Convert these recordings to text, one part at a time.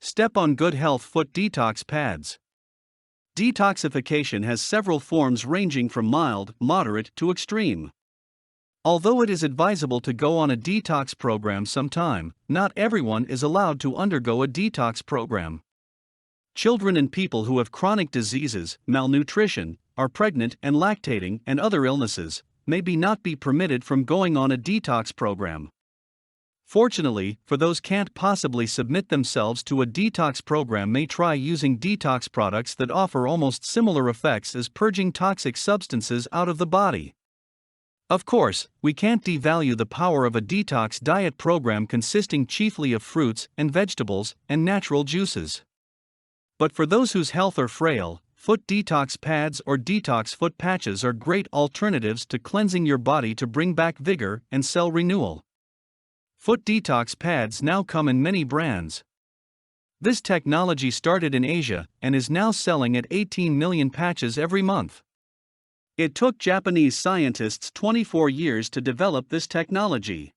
Step on Good Health Foot Detox Pads. Detoxification has several forms ranging from mild, moderate, to extreme. Although it is advisable to go on a detox program sometime, not everyone is allowed to undergo a detox program. Children and people who have chronic diseases, malnutrition, are pregnant and lactating, and other illnesses, may not be permitted from going on a detox program. Fortunately, for those can't possibly submit themselves to a detox program may try using detox products that offer almost similar effects as purging toxic substances out of the body. Of course, we can't devalue the power of a detox diet program consisting chiefly of fruits and vegetables and natural juices. But for those whose health are frail, foot detox pads or detox foot patches are great alternatives to cleansing your body to bring back vigor and cell renewal. Foot detox pads now come in many brands. This technology started in Asia and is now selling at 18 million patches every month. It took Japanese scientists 24 years to develop this technology.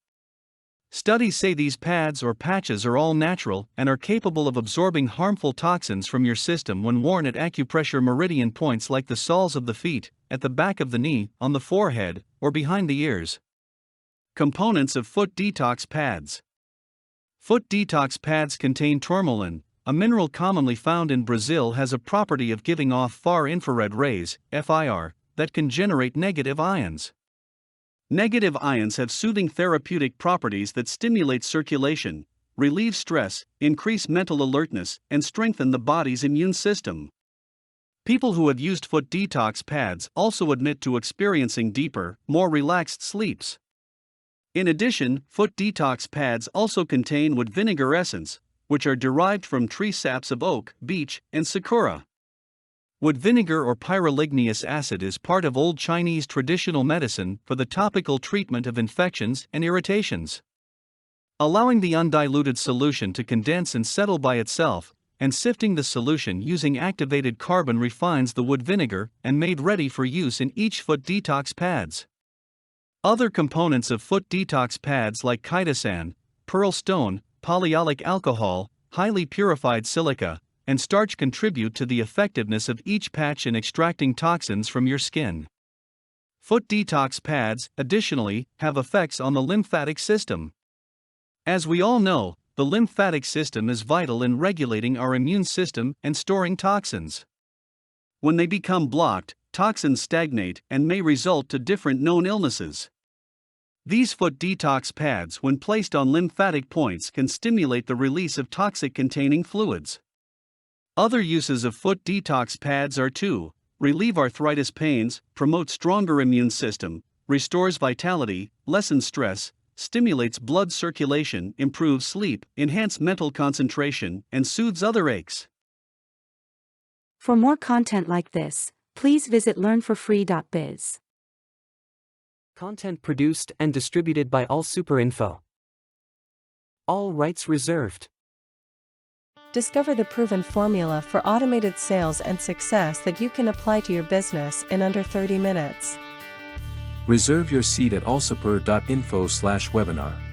Studies say these pads or patches are all natural and are capable of absorbing harmful toxins from your system when worn at acupressure meridian points like the soles of the feet, at the back of the knee, on the forehead, or behind the ears. Components of foot detox pads. Foot detox pads contain tourmaline, a mineral commonly found in Brazil has a property of giving off far infrared rays, FIR, that can generate negative ions. Negative ions have soothing therapeutic properties that stimulate circulation, relieve stress, increase mental alertness, and strengthen the body's immune system. People who have used foot detox pads also admit to experiencing deeper, more relaxed sleeps. In addition, foot detox pads also contain wood vinegar essence, which are derived from tree saps of oak, beech, and sakura. Wood vinegar or pyroligneous acid is part of old Chinese traditional medicine for the topical treatment of infections and irritations. Allowing the undiluted solution to condense and settle by itself, and sifting the solution using activated carbon refines the wood vinegar and made ready for use in each foot detox pads. Other components of foot detox pads like chitosan, pearl stone, polyoleic alcohol, highly purified silica, and starch contribute to the effectiveness of each patch in extracting toxins from your skin. Foot detox pads, additionally, have effects on the lymphatic system. As we all know, the lymphatic system is vital in regulating our immune system and storing toxins. When they become blocked, toxins stagnate and may result to different known illnesses. These foot detox pads, when placed on lymphatic points, can stimulate the release of toxic-containing fluids. Other uses of foot detox pads are to relieve arthritis pains, promote stronger immune system, restores vitality, lessens stress, stimulates blood circulation, improves sleep, enhance mental concentration, and soothes other aches. For more content like this, please visit learnforfree.biz. Content produced and distributed by AllSuperInfo. All rights reserved. Discover the proven formula for automated sales and success that you can apply to your business in under 30 minutes. Reserve your seat at allsuper.info/webinar.